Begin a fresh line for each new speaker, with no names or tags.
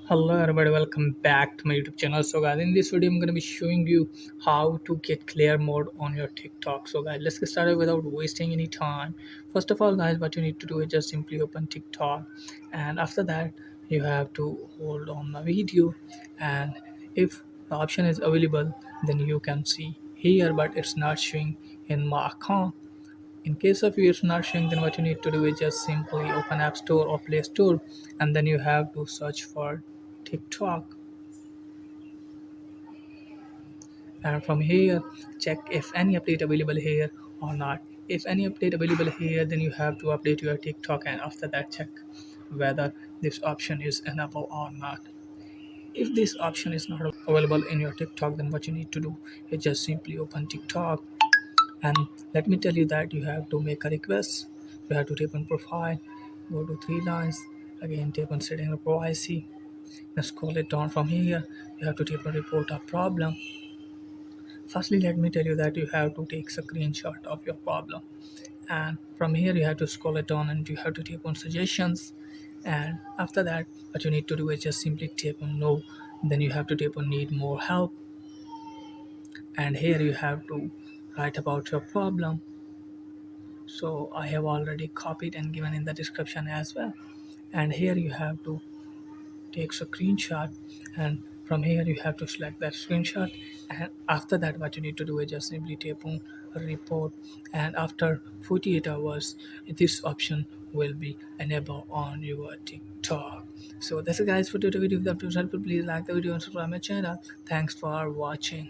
Hello everybody, welcome back to my YouTube channel. So guys, in this video I'm gonna be showing you how to get clear mode on your TikTok. So guys, let's get started without wasting any time. First of all guys, what you need to do is just simply open TikTok, and after that you have to hold on the video, and if the option is available then you can see here, but it's not showing in my account. In case of you it's not showing, then what you need to do is just simply open App Store or Play Store, and then you have to search for TikTok, and from here check if any update available here or not. If any update available here, then you have to update your TikTok, and after that check whether this option is enabled or not. If this option is not available in your TikTok, then what you need to do is just simply open TikTok, and let me tell you that you have to make a request. You have to tap on profile, go to three lines, again tap on setting up privacy, then scroll it down. From here you have to tap on report a problem. Firstly, let me tell you that you have to take a screenshot of your problem, and from here you have to scroll it down and you have to tap on suggestions, and after that what you need to do is just simply tap on no. Then you have to tap on need more help, and here you have to write about your problem. So I have already copied and given in the description as well, and here you have to take a screenshot, and from here you have to select that screenshot, and after that what you need to do is just simply tap on report, and after 48 hours this option will be enabled on your TikTok. So that's it guys for today's video. If that was helpful, please like the video and subscribe my channel. Thanks for watching.